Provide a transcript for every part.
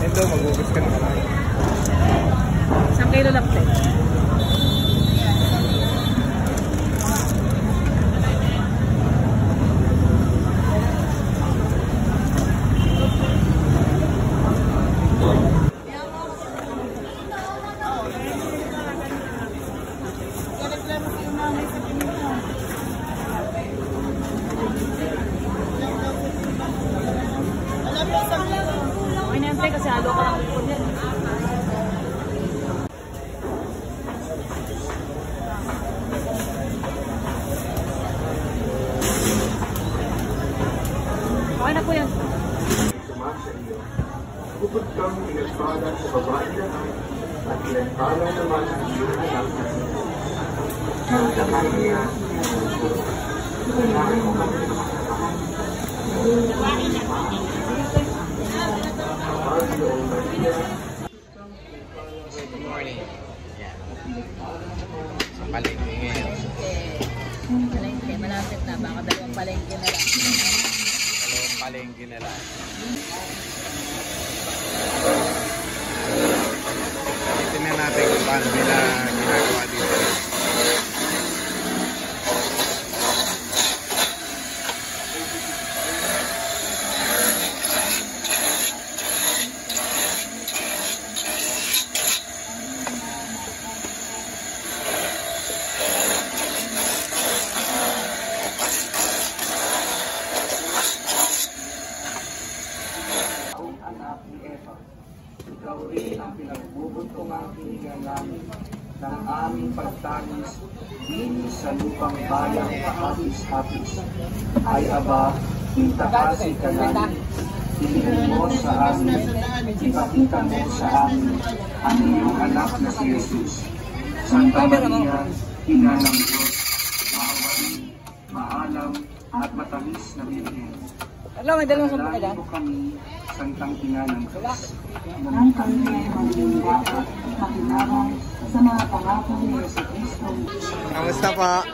Ito, mag-ugas ka na kamay. 1 kilo lang ito. Kasi halo ka lang po niya. Okay na po yan. Bukod kang pinagpalan sa babae na at pinagpalan naman ang iyong anak. Sa kanya, kailangan mo kami ng kasamahan. Good morning. Yeah. Sa palengke ngayon. Palengke, malapit na. Baka 2 palengke na lang. 2 palengke na lang. Tingnan natin kung paano nila ginagawa dito. Ikaw rin ang pinagbubutong ang hininga namin ng aming pagtangis din sa lupang bayang kahapis-hapis. Ay Aba, intakasi ka namin. Tingin mo sa amin, ipakita mo sa amin ang iyong anak na si Jesus. Santa Maria, Ina ng Diyos, maawain, maalam at matamis na Birhen. Alam, may 2 sumpa ka dyan? Kami, Santang Ina ng Diyos. Ang kami ay maging dapat makinarang sa mga pangako ni Yesu Cristo. Kamusta po?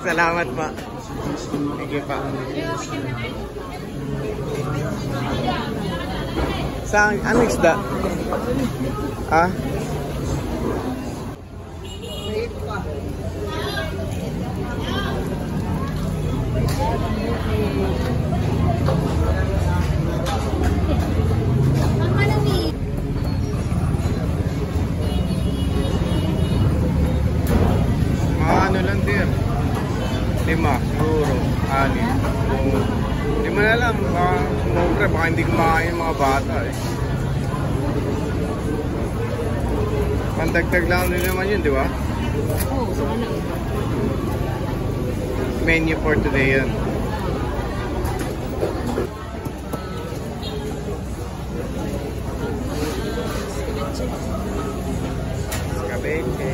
Salamat po. Sige pa. Saan? Ano isda? Ah? Ano lang din 5 siguro 6 hindi mo na alam baka hindi kumakain yung mga bata eh. Pandagdag lang din naman yun, di ba? Oo, sana. Menu for today yun. Kabeke.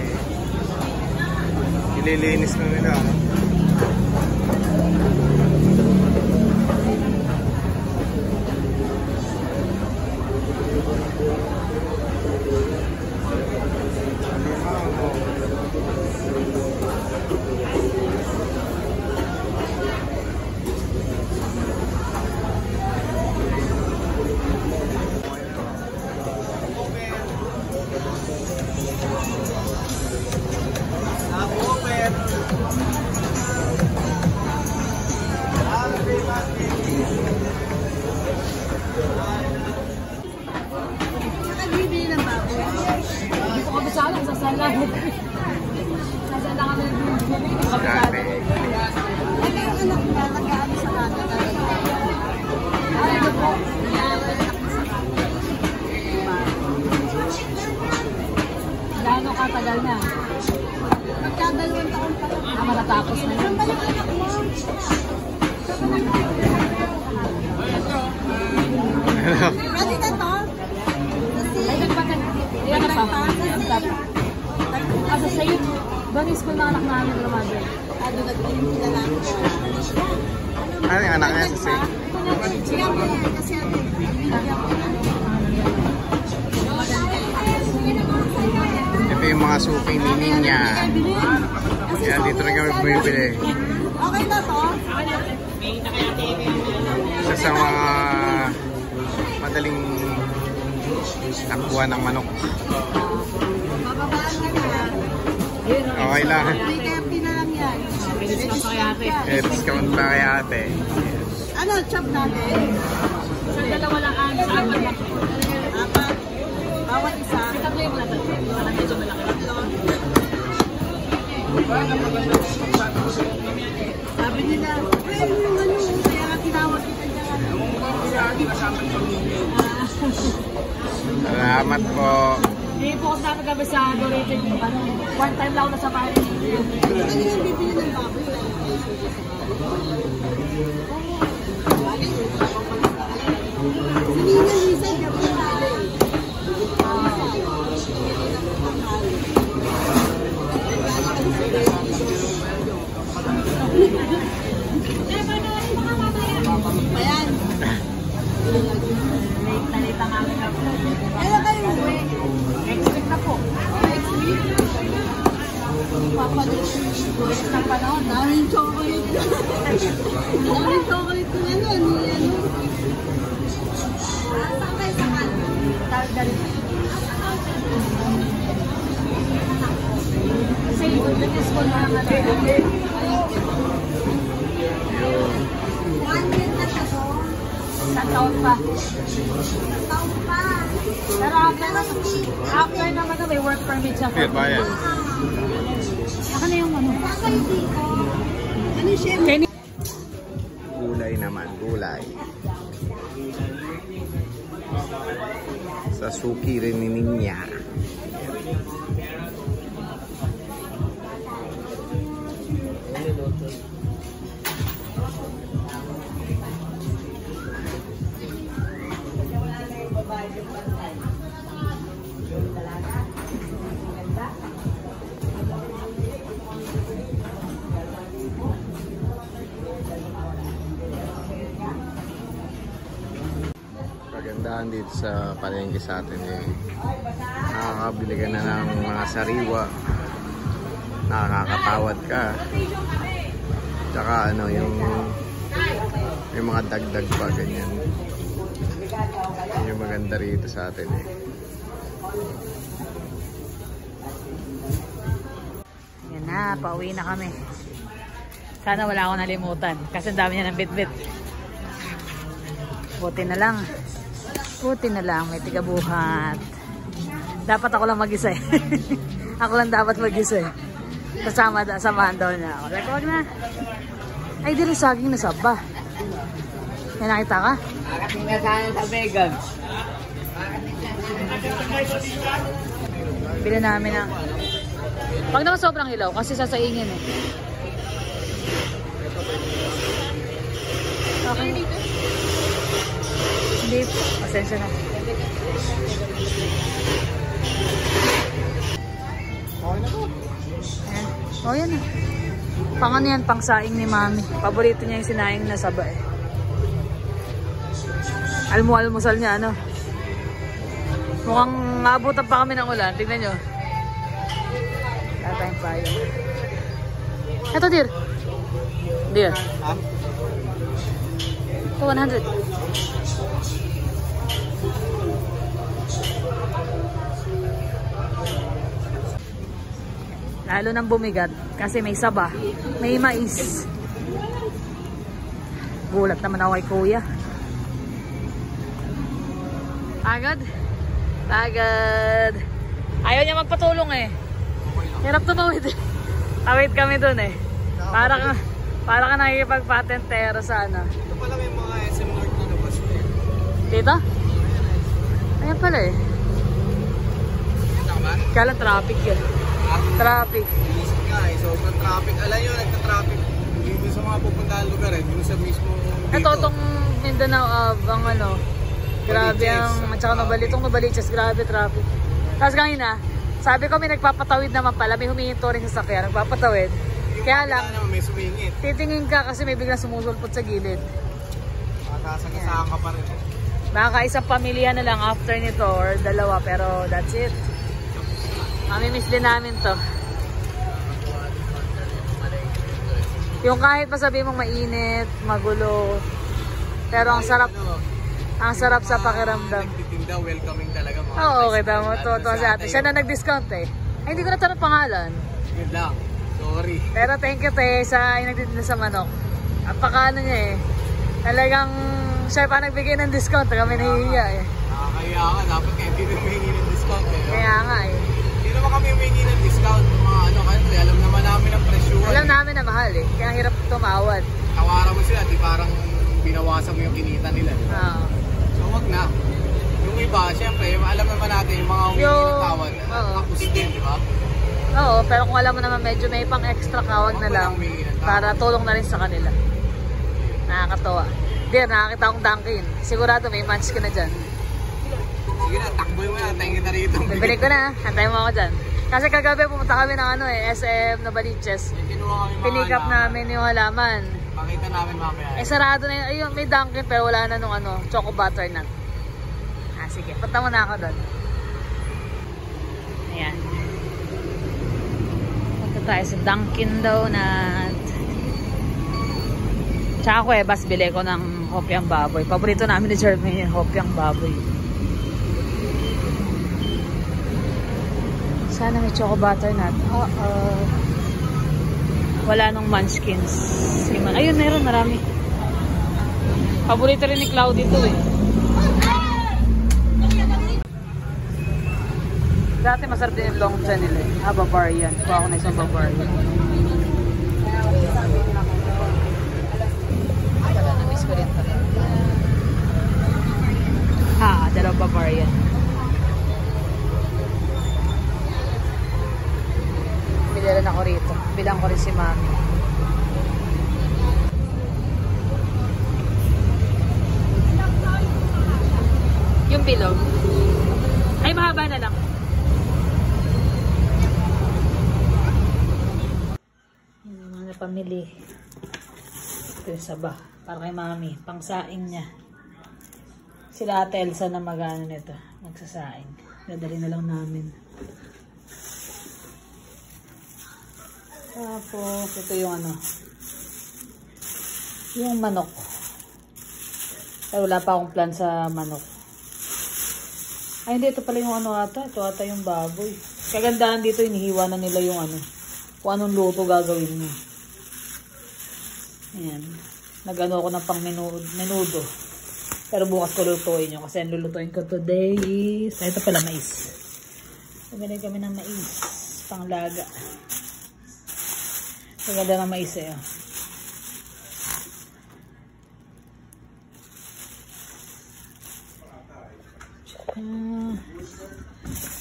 Ililinis na nila. Nakabibili ng baboy. Hindi ko kabisala, sasala. Sasala ka na yung kabisala. Ay, yung anak na nag-aabi sa natin. Ay, ito po. Gaano katagal na? Magka2 taon pa lang. Matatapos na yun. Ang balik anak mo. Pwede na to? Ay, nagpagan. Ayan na pa. Asa sa'yo, doon yung school na anak namin graduate. Ano nag-ilim sila lang. Ano yung anak niya sa say? Siya mo yan kasi ano. Ito yung mga suking ni Ninya. Yan, dito na kami bumibili. Okay na to? isa sa mga madaling takbuhan ng manok. Bababaan ka na. Okay lang. May kapi na lang yan. Discount pa kay ate. Discount pa kay ate. Ano, chop natin? Sa dalawa lang ang sa apat lang. Apat. Bawat isa. Tatlo yung mga tatlo. Wala medyo malaki. Sabi nila, yung ano, kaya ka tinawag kita dyan. Salamat po. Hindi po ako nakagabi sa Doritin. One time lang ako nasa bahay. Ano yung bibili ng baboy? Hindi na Lisa, gabi natin. Ayan. Late ang aming upload. Kailan kayo uwi? Next week na po. Next week? Papalit. Ulit ng panahon. Daming chocolate. Daming chocolate ko ano. Saan kayo sakal? Targarin. Kasi yung bilis ko na Isang taon pa. Pero after naman na may work permit siya. Good, bayan. Saka na yung ano. Ano siya? Gulay naman, gulay. Sa suki rin ni Ninya. Kagandahan dito sa palengke sa atin eh. Nakakabili ka na ng mga sariwa. Nakakatawad ka. Tsaka ano yung mga dagdag pa ganyan. Yun yung maganda rito sa atin eh. Yan na, pauwi na kami. Sana wala akong nalimutan kasi ang dami niya ng bit-bit. Buti na lang. Buti na lang, may tigabuhat. Dapat ako lang mag-isa eh. Ako lang dapat mag-isa eh. Samahan daw niya ako. Like, wag na. Ay, dili saging na saba. May nakita ka? Nakating na sana sa vegan. Bili namin ng... Pag naman sobrang hilaw, kasi sasaingin eh. Okay. Hindi. Pasensya na. Ayan. Oh, yan eh. Pang ano yan, pang saing ni Mami. Paborito niya yung sinaing na saba eh. Almusal niya, ano? Mukhang maabutan pa kami ng ulan. Tignan nyo. Wala tayong payo. Ito, dear. Dear. Ito, 100. Lalo nang bumigat kasi may saba, may mais. Gulat naman ako kay kuya. Agad? Agad. Ayaw niya magpatulong eh. Hirap tumawid eh. Tawid kami dun eh. Para ka nakikipag-patentero sa ano. Ito pala may mga SM North na labas. Dito? Ayan pala eh. Kaya lang traffic yun. Traffic. Isip nga eh, sobrang traffic. Alam nyo, nagka-traffic dito sa mga pupuntahan lugar eh. Dito sa mismo dito. Ito, itong Mindanao, ang ano, grabe ang, at saka itong Novaliches, grabe traffic. Tapos kanina, sabi ko may nagpapatawid naman pala, may humihinto rin sa sakyan, nagpapatawid. Kaya lang, may sumingit. titingin ka kasi may biglang sumusulpot sa gilid. Makasagasaan ka pa rin. Baka isang pamilya na lang after nito or dalawa, pero that's it. Mamimiss din namin to. Yung kahit pa sabihin mong mainit, magulo, Pero ang sarap. Ang sarap sa pakiramdam. Nagtitinda, welcoming talaga mga Oo, okay. Totoo si ate. Siya na nag-discount eh. Ay, hindi ko na tanong pangalan. Yun lang. Sorry. Pero thank you te sa nagtitinda sa manok. Apaka ano niya eh. Talagang siya pa nagbigay ng discount. Kami nahihiya eh. Nakakaya ka. Dapat kayo hindi na humingi ng discount eh. Kaya nga eh. Hindi naman kami humingi ng discount. Mga ano kasi alam naman namin ang presyuhan. Alam namin na mahal eh. Kaya hirap tumawad. Tawaran mo sila. Di parang binawasan mo yung kinita nila. Oo. So wag na. Yung iba, syempre, alam naman natin yung mga humingi ng tawad. Tapos din, di ba? Oo, pero kung alam mo naman medyo may pang extra kawag na lang para tulong na rin sa kanila. Nakakatawa. Dear, nakakita akong Dunkin. Sigurado may munch ka na dyan. Sige na, takboy mo na. Tingin na rito. Bibinig ko na. Antayin mo ako dyan. Kasi kagabi pumunta kami ng ano eh, SM Novaliches. Pinick up namin yung halaman. Pakita namin mamaya. Eh sarado na yun. Ayun, may Dunkin pero wala na nung ano, choco butternut. Ah, sige. Punta mo na ako doon. Ayan. Punta tayo sa Dunkin Donut. Tsaka ako eh, bas bili ko ng hopyang baboy. Paborito namin ni Jeremy yung hopyang baboy. Sana may choco butternut. Wala nung munchkins. Ayun, meron marami. Paborito rin ni Cloud ito eh. Dati masarap din yung long chan nila eh. Bavarian. Kuha ako na isang Bavarian. Na-miss ko rin pala. Dalawang Bavarian. Bilan ako rito. Bilang ko rin si Mami. Yung bilog. Ay, mahaba na lang. Yung mga napamili. Ito yung saba. Para kay Mami. Pangsaing niya. Sila Ate Elsa na mag-ano nito. Magsasaing. Dadali na lang namin. Tapos, ito yung ano. Yung manok. Pero wala pa akong plan sa manok. Ay, hindi. Ito pala yung ano ata. Ito ata yung baboy. Kagandahan dito, inihiwa na nila yung ano. Kung anong luto gagawin mo. Ayan. Nag-ano ako ng pang menudo. Pero bukas ko lutuin nyo. Kasi ang lulutuin ko today is... Ito pala, mais. Pagkali kami ng mais. Panglaga. Maganda ng mais eh.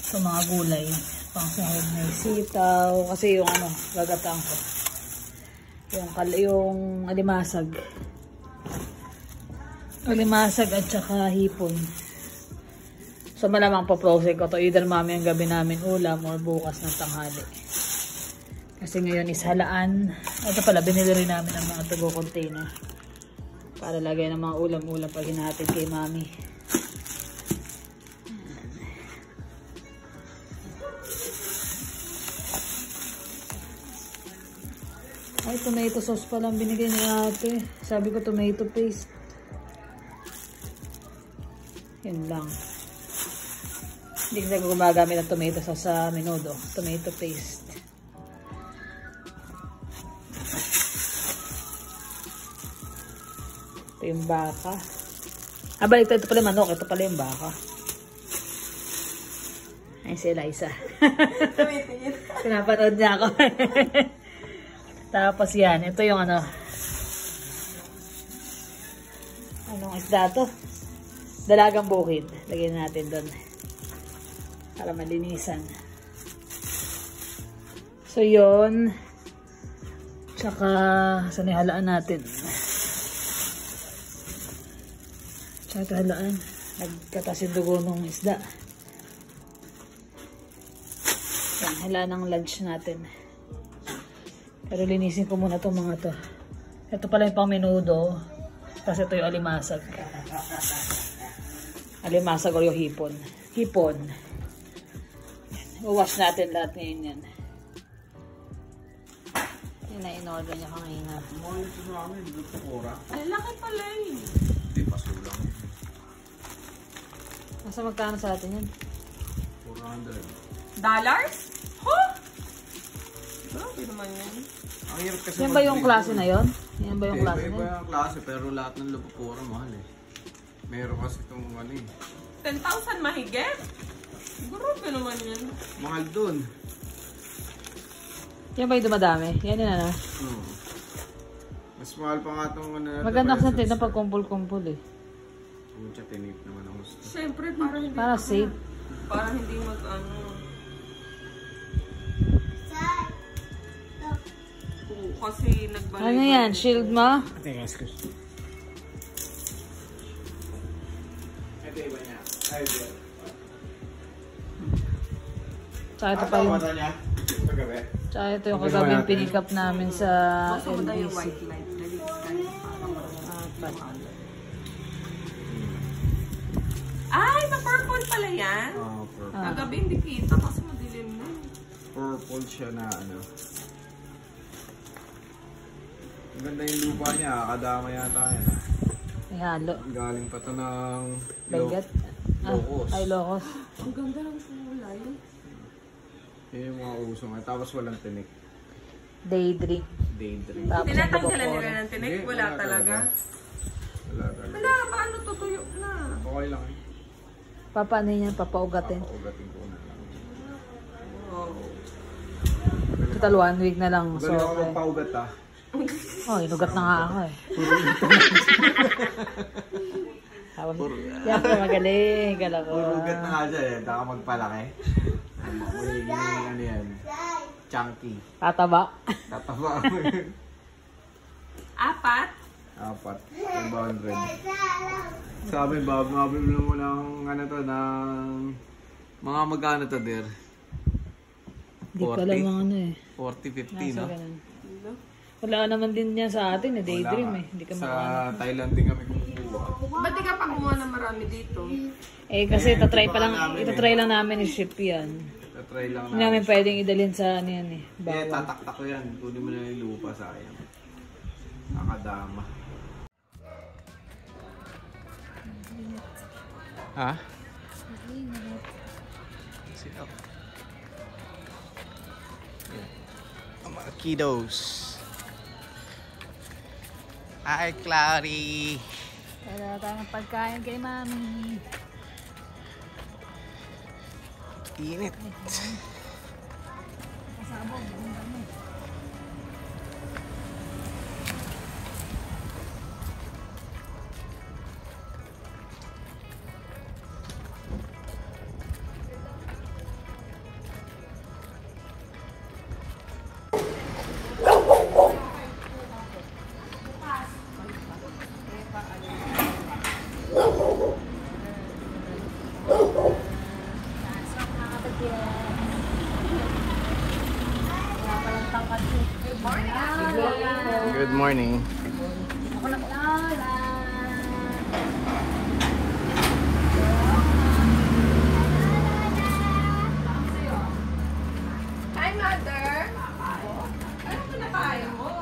Ito mga gulay. Pangsahog na sitaw. Kasi yung ano, gagataang ko. Yung alimasag. Alimasag at saka hipon. So malamang pa-process ko to. Either mami ang gabi namin ulam or bukas ng tanghali. Kasi ngayon is halaan. Ito pala, binili rin namin ang mga tugo container. Para lagay ng mga ulam-ulam pag hinahatid kay mami. Ay, tomato sauce pa lang binigay ni ate. Sabi ko tomato paste. Yun lang. Hindi ko gumagamit ng tomato sauce sa menudo. Tomato paste. Ito yung baka. Balik ito pala manok. Ito pala yung baka. Ay, si Eliza. Pinapanood niya ako. Tapos yan. Ito yung ano. Anong isda to? Dalagang bukid. Lagyan natin doon. Para malinisan. So, yun. Tsaka, saan ihalaan natin? Tsaka halaan. Nagkatas yung dugo ng isda. Yan, halaan ng lunch natin. Pero linisin ko muna itong mga to. Ito pala yung pang menudo. Tapos ito yung alimasag. Alimasag o yung hipon. Hipon. Uwash natin lahat ngayon yan. Yun na in-order niya kanina. Ang laki pala eh. Nasa magkano sa atin yan? Dollars? Huh? Grabe naman yan. Ang hirap kasi Yan ba yung klase na yon? Yan ba yung klase na Iba yun? yung klase, pero lahat ng lupupura mahal eh. Meron kasi itong ano eh. 10,000 mahigit? Grabe naman yan. Mahal dun. Yan ba yung dumadami? Yan yun ano? Mas mahal pa nga itong ano. Maganda kasi natin na pagkumpul-kumpul eh. Mucha tinip naman ang gusto. Siyempre, para hindi Para safe. Para hindi mag-ano. Oo, kasi nagbalik. Ano yan? Shield mo? Tingnan ko. Ito iba niya. Ay, ito. Tsaka ito pa yung... niya? Paggabi? Tsaka ito yung kagabi yung pick up namin sa Gusto mo daw yung LBC. white light. Dali, ay, na-purple pala yan. Purple. Kagabi hindi kita kasi madilim na. Purple siya na ano. Ang ganda yung lupa niya. Kadama yata yan. May halo. Galing pa to ng Benguet? Locos. Ay, Locos. Ang ganda ng kulay. Yun yung mga uso nga. Tapos walang tinik. Daydream. Daydream. Tapos yung Tinatanggalan bubokoro. nila ng tinik? Hindi, Wala wala talaga. Wala talaga. Wala, paano tutuyo na? Okay lang eh. Papaano yan? Papaugatin. Papaugatin ko na lang. Wow. Total 1 week na lang. So, Magaling ako okay. magpaugat ah. Oh, inugat na nga ako eh. Yan po, magaling. Kala ko. Purugat na nga siya eh. Baka magpalaki. Ano yan? Chunky. Tataba. Tataba mo yun. 4? 500. Sabi, mabibili mo ng ano to, ng mga magkano to, dear? Hindi ko alam ang ano eh. 40, 50, no? Ganun. Wala naman din niya sa atin eh. Daydream eh. Hindi ka Sa makakano. Thailand din kami kumukuha. Ba't di ka pa kumuha ng marami dito? Eh kasi itatry lang namin i-ship yan. Tatry lang Hindi namin pwedeng idalhin sa ano yan eh. Eh, tataktak ko yan. Kunin mo na yung lupa, sayang. Nakadama. Ha? Sit up. Ang mga kiddos. Hi, Clary! Kaya tayo ng pagkain kay mami. Init. Good morning. Hi, Mother! Anong pinakain mo?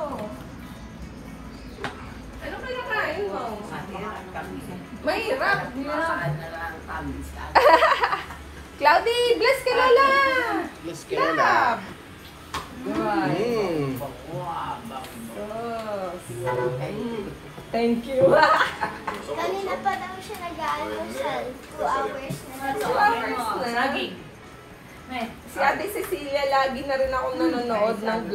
Anong pinakain mo? Mahirap. Cloudy, bless ka, Lola! Bless ka, Lola. Thank you. Kanina pa daw siya nag-aalmusal. 2 hours na. 2 hours na. Si Ate Cecilia, lagi na rin akong nanonood ng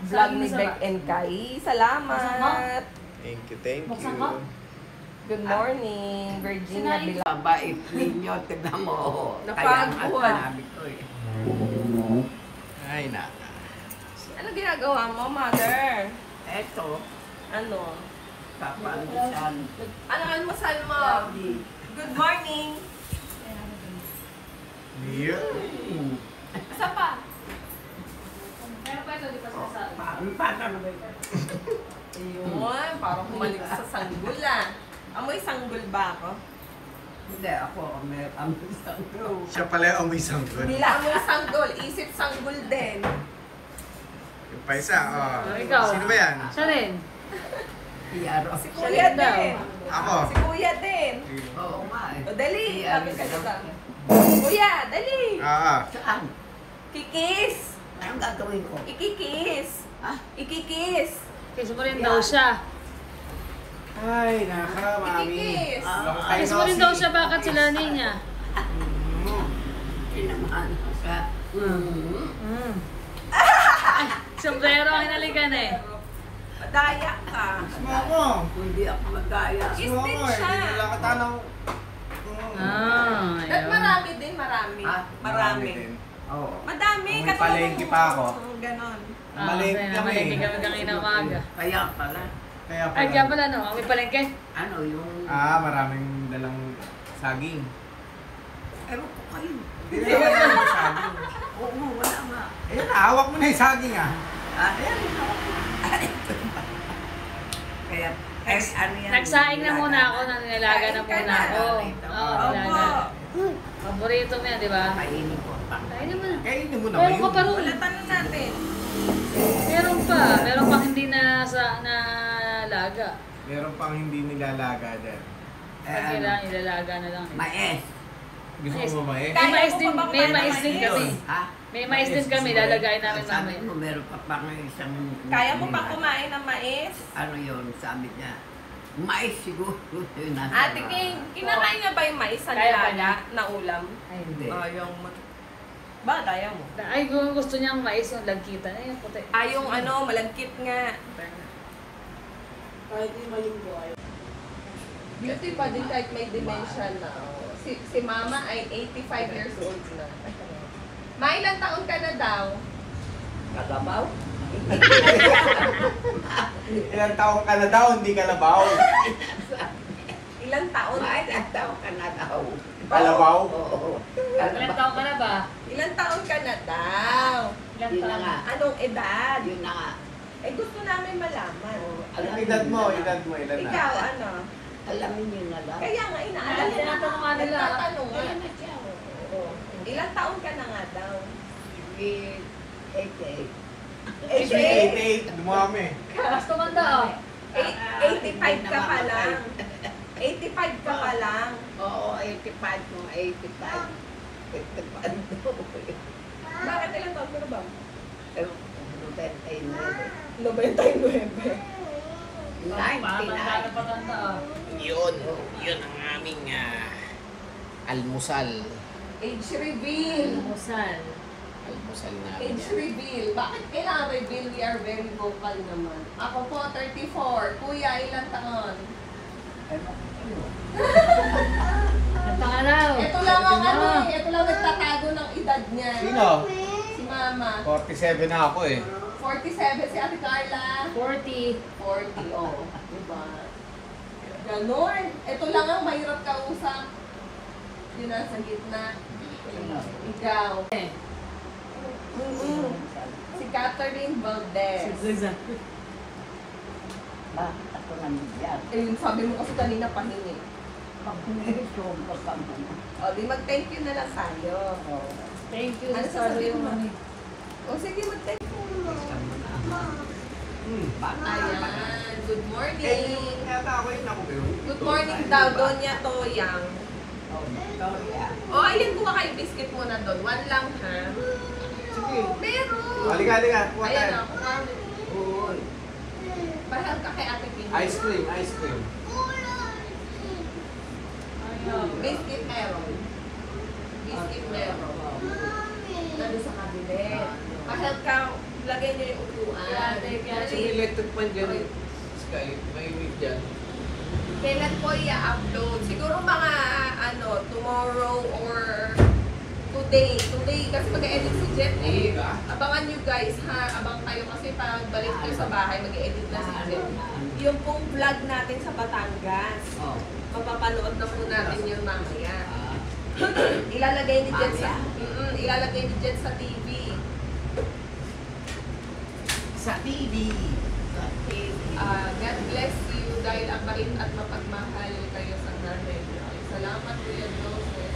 vlog ni Beck and Kai. Salamat! Thank you, thank you. Good morning, Virginia Bilang. Bait ninyo, tignan mo. Napagod. Sabi ko eh. Ay, na. Ano ginagawa mo, Mother? Eto, Ano? kapangisan. Ano almusal mo? Good morning! Yeah. Isa pa? Paano ba? Ayun, parang kumalik sa sanggol ah. Amoy sanggol ba ako? Hindi, ako may isang group. Siya pala yung amoy sanggol. Hindi lang amoy sanggol, isip sanggol din. Yung pa isa, Ikaw. Sino ba yan? Siya rin. Iyaro. Si Kuya din. Ako. Si Kuya din. Oo nga eh. O, dali. Iya, Lapit ka iya. dito. Kuya, dali. Saan? Kikis. Anong gagawin ko? Ikikis. Ha? Ikikis. Kiss mo rin daw siya. Ay, naka, mami. Ikikis. Kiss mo rin daw siya, bakit sila niya? Tinamaan ko sa... Ay, sombrero ang hinalikan eh. Madaya ka. Smoko. Hindi ako magaya. Is din siya. Wala ka tanong. Ah, At ayun. marami din, marami. Ha? Marami. Oo. Madami. Kung may palengke pa ako. Ganon. Malengke kami. Malengke kami kanina umaga. Kaya pala. Kaya Ay, kaya pala no, may palengke. Ano yung... Maraming dalang saging. Ewan ko kayo. Hindi na naman saging. Oo, wala nga. Ayun, hawak mo na yung saging Ayan. Kaya, ano yan? Nagsaing na muna ako, naninilaga na muna ako. Oo, nilaga. Paborito mo yan, di ba? Kainin ko pa. Kainin mo na. Kainin mo na Meron ka pa rin. Wala tanong natin. Meron pa. Meron pang hindi na sa nalaga. Meron pang hindi nilalaga dyan. Pag kailangan, ilalaga na lang. Mais. Gusto mo ba eh? May mais din, may mais din kami. Ha? May mais din kami, lalagay namin Sabi mamaya. mo, meron pa pang isang... Kaya mo pa kumain ng mais? Ano yun? Sabi niya. Mais siguro. Yun nasa Ate mga- King, kinakain niya ba yung mais sa Kaya pa nilaga na ulam? Ay, Hindi. Yung... Ba, kaya mo? Ay, kung gusto niyang mais yung lagkita. Ay, yung puti. Yung ano, malagkit nga. Beauty pa din kahit may dementia na. Si mama ay 85 years old na. Ma, ilang taon ka na daw? Kalabaw? Ilang taong ka na daw, hindi ka labaw. Ilang taon? Ilang taon ka na daw. Kalabaw? Oo. Ilang taon ka na ba? Ilang taon ka na daw? Ilang Yun na taon? nga. Anong edad? Yun na nga. Gusto namin malaman. Anong edad mo? Edad mo, ilan na? Ikaw, ano? Alamin nyo na lang. Kaya nga, inaalam Ay, tinatanong nga nila. Nagtatanong nga. Kaya na siya. Oo. Ilang taon ka na nga daw? Sige. 88. 88, dumami. Mas tumanda oh. 85 ka pa lang. 85 ka pa lang. Oo, 85 mo. 85. 85. Bakit ilang taon ka na ba? 99. 99. 99. Patanda oh. Yun ang aming almusal. Age reveal. Musal. Almusal namin Age yan. reveal. Bakit kailangan reveal? We are very vocal naman. Ako po, 34. Kuya, ilang taon? Nagpangalaw. Ito lang ang ano eh. Ito lang nagtatago ng edad niya. Sino? Si Mama. 47 na ako eh. 47. Si Ate Carla. 40. 40. Oh. Diba? Ganon. Ito lang ang mahirap kausap. Yun nasa gitna. Ikaw. Si Catherine Valdez. Bakit ako nandiyan? Ayun, sabi mo kasi kanina pahingi. Pag niresume ko pa mo. O, di mag-thank you na lang tayo. Thank you. Ano Sorry sasabihin yung mo? mami. O, sige, mag-thank you. Bata Ayan. Good morning. Yata ako yun ako yun. Good morning daw, Doña Toyang. O, ayan, kuha kayo biscuit muna doon. One lang, ha? Sige. Meron. Halika, halika. Kuha Ayan tayo. o, kuha. Uy. Bahal ka kay Ate Ping. Ice cream, ice cream. Biscuit meron. Biscuit meron. Nandun sa cabinet. Mahal ka, lagay niyo yung upuan. electric pan dyan. Sky, may week dyan. Kailan po i-upload? Siguro mga tomorrow or today. Today kasi mag-edit si Jet eh. Abangan nyo guys ha. Abang kayo kasi pag balik kayo sa bahay, mag-edit na si Jet. Yung pong vlog natin sa Batangas. Mapapanood na po natin yun mamaya. Ilalagay ni Jet sa ilalagay ni Jet sa TV. Sa TV. God bless you dahil ang bait at mapagmahal kayo sa nanay. Salamat Kuya Joseph.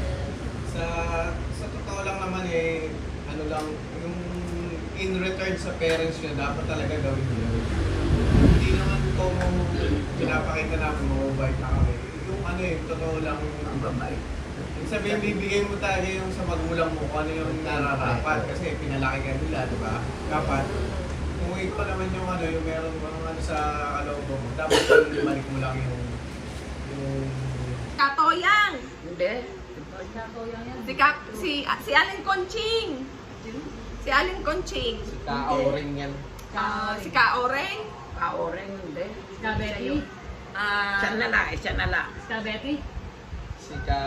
Sa totoo lang naman eh, ano lang, yung in return sa parents niya, dapat talaga gawin niya. Hindi naman kung pinapakita namin mababait na kami, yung ano yung totoo lang ang babait. Sabihin, bibigay mo talaga yung sa magulang mo kung ano yung nararapat kasi pinalaki ka nila, di ba? Dapat, kung ikaw naman yung ano, yung meron mga ano sa kalooban mo, dapat ibalik mo lang yung Katoyang! Hindi. Si Alin Conching! Si Alin Conching! Ka-oring yan. Si Kaoreng? Kaoreng, hindi. Betty. Siya na lang, siya na lang. Betty. Si Ka...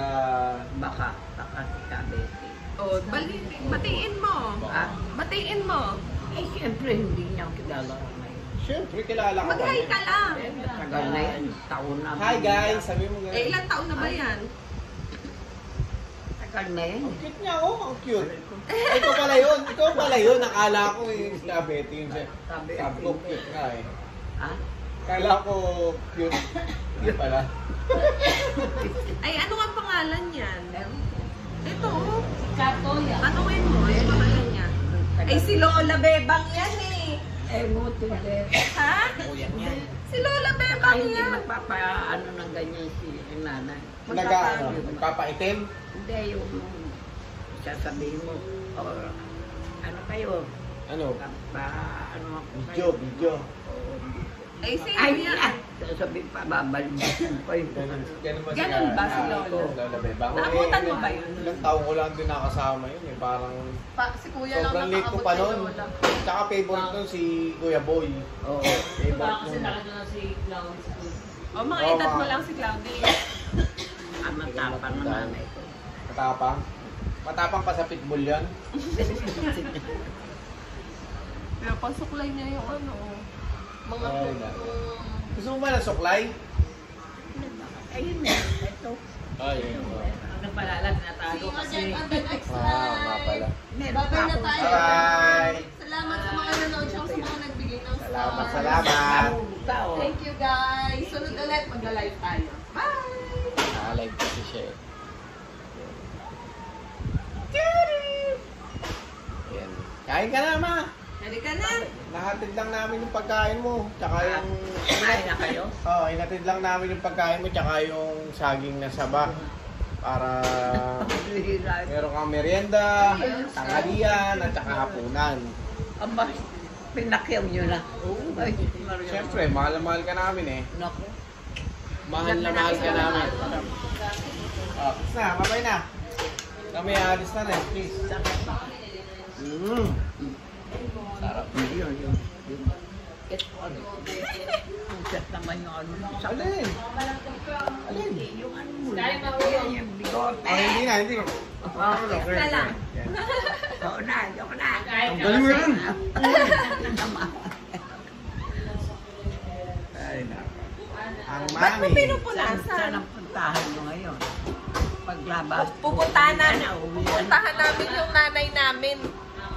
Baka si Kabete. Oh, batiin mo. Ha? Batiin mo. Eh, siyempre, hindi niya ako kilala ko ngayon. Siyempre, kilala ka Mag-hi ka lang. Eh, matagal na yan. Taon na. Hi guys! Sabi mo gano'n. Ilang taon na ba yan? Tagal na yan. Ang cute niya, oh. Ang cute. Ay, ikaw pala yun. Ikaw pala yun. Nakala ko yung si Betty yun siya. Sabi ko, cute nga eh. Ha? Kala ko cute. Yun pala. Ay, ano nga pangalan yan? Ito. Katoya. Tanungin mo, ano pangalan niya? Ay, si Lola Bebang yan eh. Eh, buti din. Ha? Si Lola Bebang Ay, hindi yan. magpapaano ng ganyan si nanay. Nagpapaitim? Hindi, yung sasabihin mo, or ano kayo, Ano? ano Video, video. Ay, sino Ay, yan? sasabihin pa, babalikin ko yun. Ganun ba si Lola? Lola Bebang? Naabutan mo ba yun? Ilang taon ko lang din nakasama yun eh. Parang Si Kuya lang sobrang late ko pa nakaabot nun. kay Lola. Tsaka favorite nun si Kuya Boy. Oo. Favorite nun. na si Cloud. O, mga edad mo lang si Claudia. Matapang na nanay ko. Matapang? Matapang pa sa pitbull yan? Pero pasuklay niya yung ano, mga Ay, gusto mo ba ng suklay? Ayun na, ito. Ay, Ang nagpalala, tinatago kasi. nga pala. Meron pa ako. Bye! Salamat sa mga nanonood siya, sa mga nagbigay ng Salamat, stars. salamat! Tao. Thank you guys. Sunod ulit, magla-live tayo. Bye! Live kasi siya eh. Ayan. Kain ka na, ma! Halika na. Nahatid lang namin yung pagkain mo. Tsaka yung... Kain na kayo? Oo, inatid lang namin yung pagkain mo. Tsaka yung saging na saba. Para meron kang merienda, tanghalian, at tsaka hapunan. Aba, pinakyaw nyo na. Ay, Siyempre, mahal na mahal ka namin eh. naku. Mahal na mahal ka namin. Oh, please na, babay na. Kami alis na eh, please. Sarap. Yun. Ito ano. Ang chat naman yung ano. Alin? Alin? Yung ano mo. Yung bigot. Oh, hindi na, hindi na. Na lang. Oo na, yung na. Ang galing mo yun. Ay, nako. Ang Ba't mo mami. pinupunasan? Saan ang puntahan mo ngayon? Paglabas. Pupuntahan Uwi. namin yung nanay namin.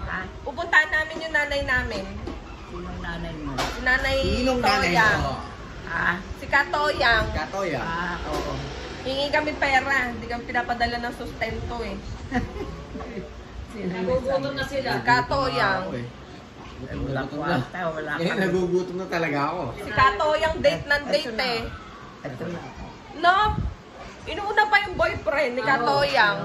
Ha? Pupuntahan namin yung nanay namin. Sinong nanay mo? Si Nanay Sinong nanay Toyang. mo? Ha? Si Katoyang. Katoya. Oo. Hingi kami pera. Hindi kami pinapadala ng sustento eh. Nagugutom na sila. Si Katoyang. Wala kwarta, wala Eh, nagugutom na talaga ako. Si Katoyang date ng date eh. Ito na. No? Inuuna pa yung boyfriend ni Katoyang.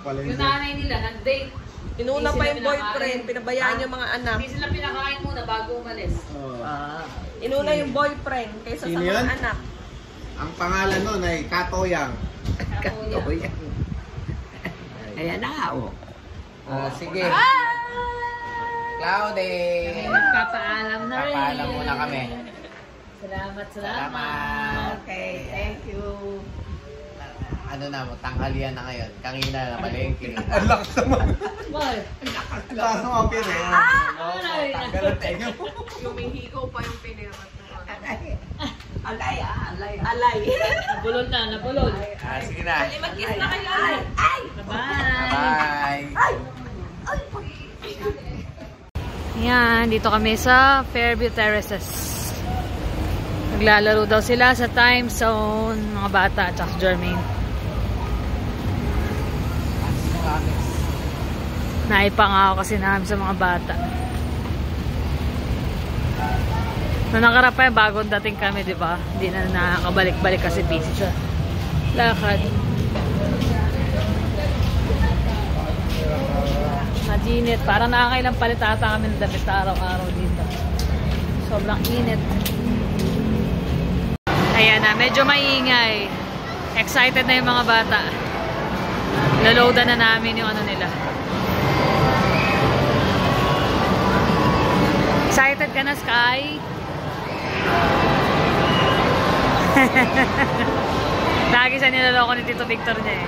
Yung nanay nila, nag-date. Inuuna Hindi pa sila yung boyfriend. Pinabayaan yung mga anak. Hindi sila pinakain muna bago umalis. Ah. Inuna yung boyfriend kaysa sa Sino mga yun? anak. Ang pangalan nun ay Katoyang. Katoya. Ayan na, oh. Sige. Bye! Cloudy! Magpapaalam na rin. Papaalam muna kami. Salamat. Okay, thank you. Ano na mo, tanghalian na ngayon. Kanina na palengke. Ang lakas naman. Well, Ang lakas naman, pero. Yung may hikaw pa yung pinirat. Alay, alay. Alay. nabulol na, nabulol. Sige na. Ay, mag-kiss na kayo. Ay! Bye. Bye! Yan, dito kami sa Fairview Terraces. Naglalaro daw sila sa time zone, mga bata at si Jermaine. Naipangako kasi namin sa mga bata. Nung nakarap pa, bagong dating kami, di ba? Hindi na nakakabalik-balik kasi busy siya. Lakad. Init. Parang nakakailang palit ata kami ng damit araw-araw dito. Sobrang init. Ayan na, medyo maingay. Excited na yung mga bata. Laloadan na namin yung ano nila. Excited ka na, Sky? Lagi siya nilaloko ni Tito Victor niya eh.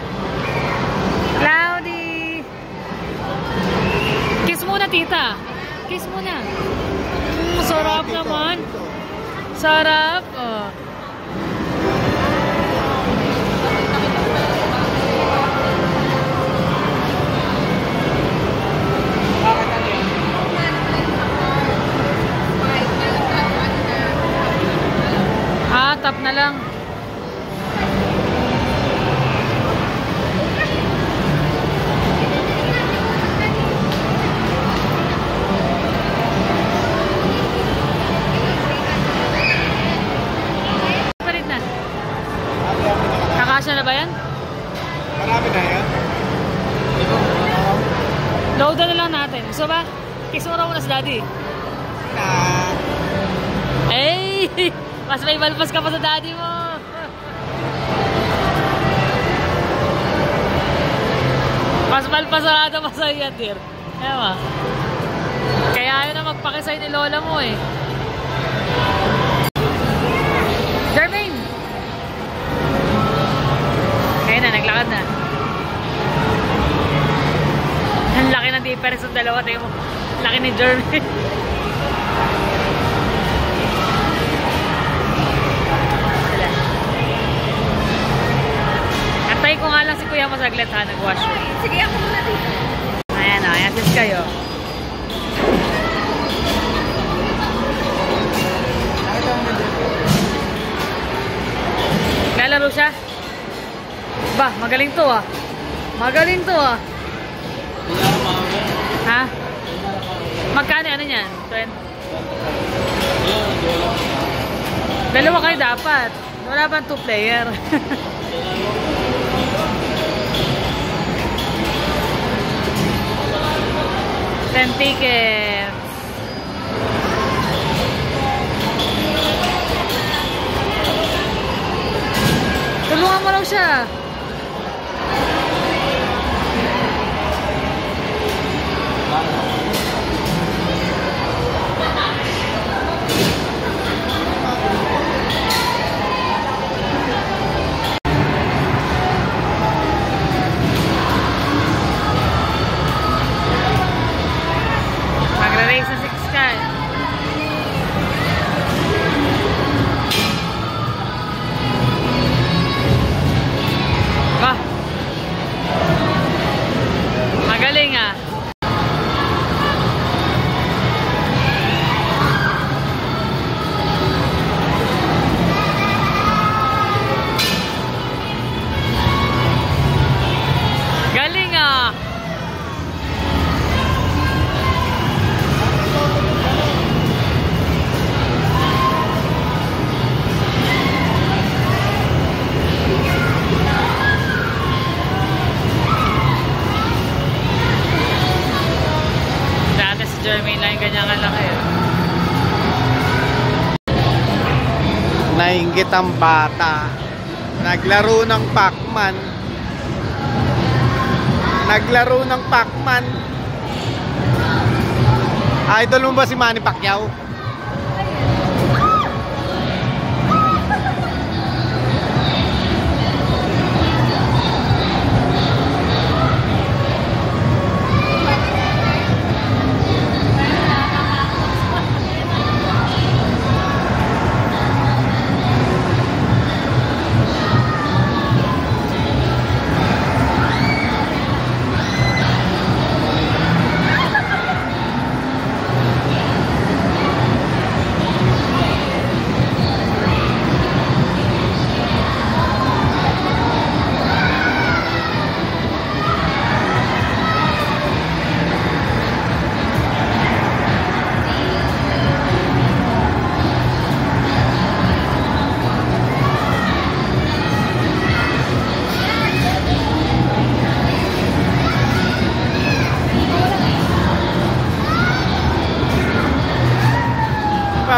Cloudy! Kiss muna, tita. Kiss muna. Sarap naman. Sarap. Oh. Tap na lang. Nakasya na ba yan? Marami na yan. Loadan na lang natin. Gusto ba? Kiss mo raw muna sa daddy. Eh! Mas may balpas ka pa sa daddy mo. Mas balpasada pa sa iya, dear. Ewa. Kaya ayaw na magpakisay ni lola mo eh. Jermaine! Kaya na, naglakad na. Ang laki ng difference ng dalawa. Tingnan mo. Laki ni Jermaine. Antay ko nga lang si Kuya mo saglit ha, nag-wash. Sige, ako muna dito. Ayan o, ayan sis kayo. Lalaro siya? Ba, magaling to ah. Magaling to ah. Ha? Magkano ano yan? 20? Dalawa kayo dapat. Wala bang 2 player? $10 tickets. Tulungan mo raw siya. Magra-race na 6 ka. Bah. Magaling ah. Galing ah. Dati si Jermaine lang yung ganyan kalaki. Nainggit ang bata. Naglaro ng Pac-Man. Naglaro ng Pac-Man. Idol mo ba si Manny Pacquiao?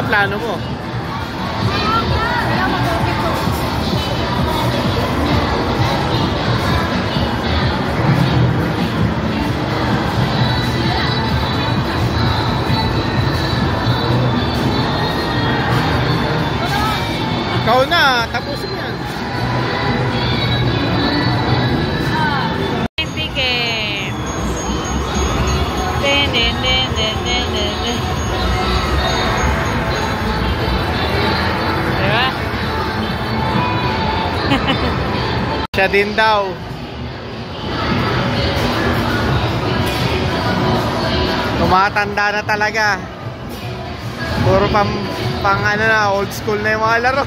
plano mo? Ikaw na, tapusin mo yan. Ticket. Den, den, den, den, den, den, den. Diba? Siya din daw. Tumatanda na talaga. Puro pang ano na, old school na yung mga laro.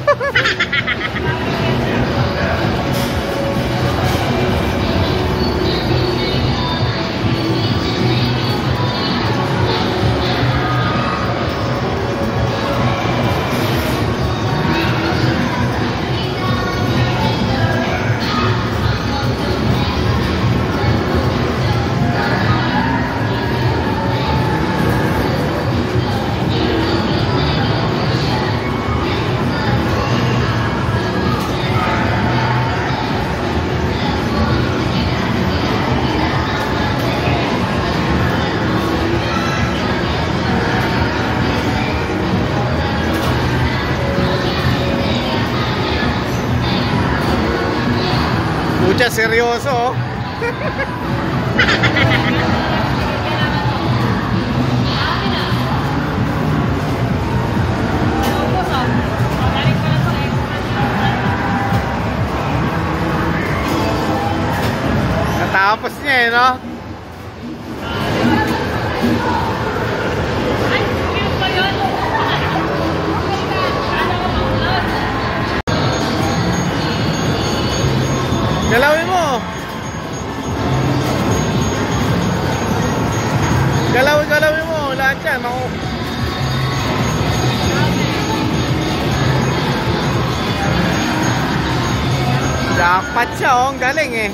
Pucha, seryoso oh. Natapos niya eh, no? Galawin mo. Galawin mo. Lahat yan. Jackpot siya oh. Ang galing eh.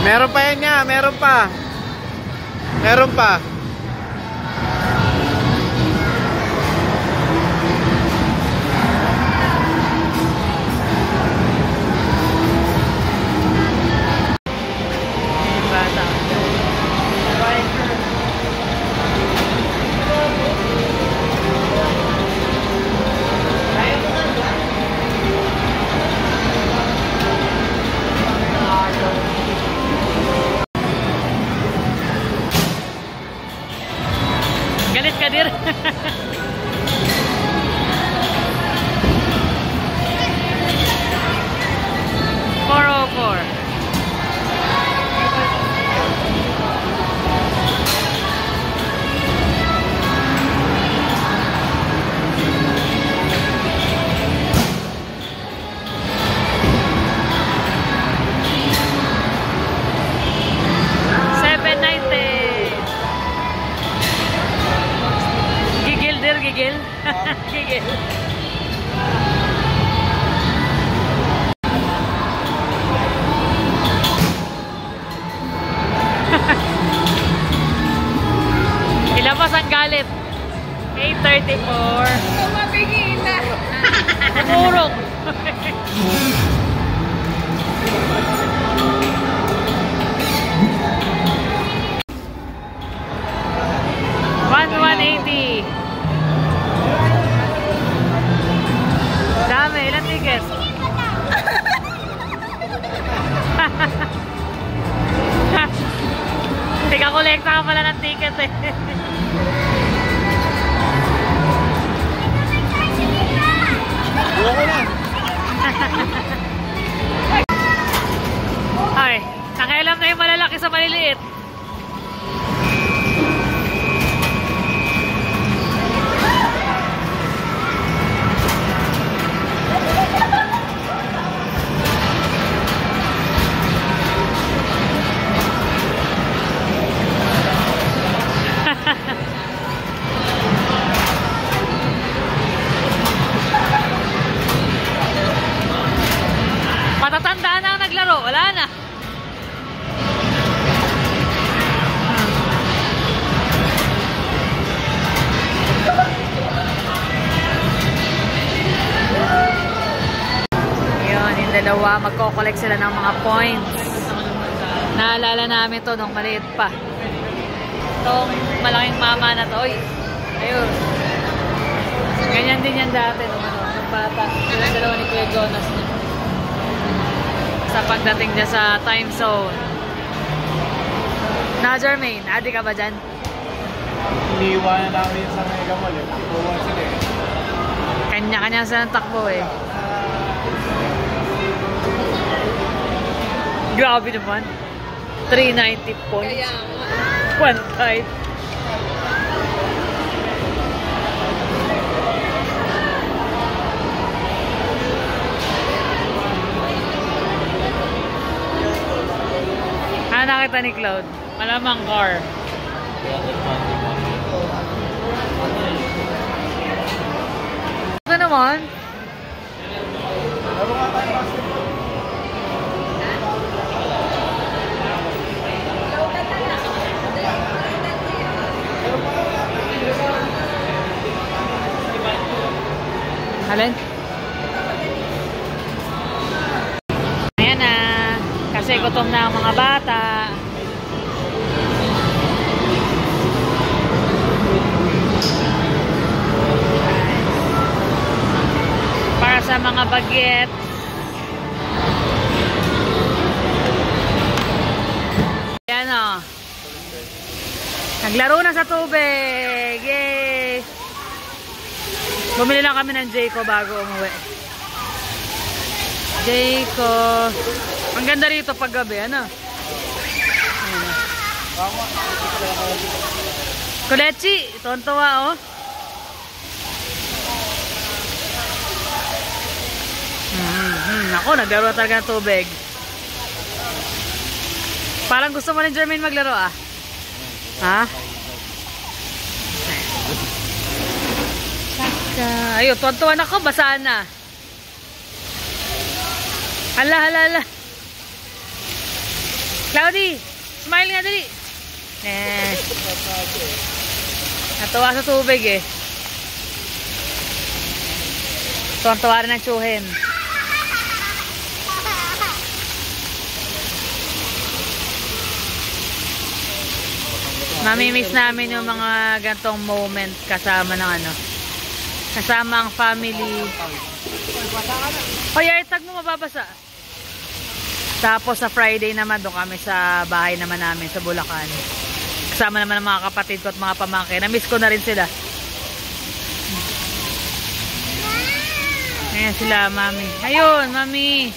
Meron pa yan niya, meron pa. Meron pa. Galit ka dir. Gigil. Gigil. Ilabas ang galit. 8:34. Tumabigin na. Namurong. $180. Dami, ilang tickets? Tiga-kolekta ka pala ng ticket eh. Buwan ko na. Ay, nakialam na yung malalaki sa maliliit. dalawa, magko-collect sila ng mga points. Naalala namin to nung maliit pa. Itong malaking mama na to. Oy, ayun. Ganyan din yan dati nung bata. Yung dalawa ni Kuya Jonas niya. Sa pagdating niya sa time zone. Na Jermaine, adi ka ba dyan? Iniiwanan namin sa Mega Mall. Ipuwan sila eh. Kanya-kanya sila ng takbo eh. Grabe naman. 390 points. Kaya nga. One time. Ano nakita ni Cloud? Malamang car. Ito naman. Alin? Ayan na. Kasi gutom na ang mga bata. Para sa mga baget. Ayan o. Naglaro na sa tubig. Yay! Bumili lang kami ng Jayco bago umuwi. Jayco. Ang ganda rito pag gabi, ano? Kulechi, tontowa, oh. Ako, naglaro talaga ng tubig. Parang gusto mo ni Jermaine maglaro, ah. Ha? Ayun, tuwan-tuwan ako, basaan na. Hala, hala, hala. Cloudy, smile nga dali. Natuwa sa tubig eh. Tuwan-tuwa rin ang tsuhin. Mamimiss namin yung mga gantong moment kasama ng ano. Kasama ang family. Hoy, airtag mo mababasa. Tapos sa Friday naman, doon kami sa bahay naman namin sa Bulacan. Kasama naman ang mga kapatid ko at mga pamangkin. Na-miss ko na rin sila. Ayan sila, mami. Ayun, mami.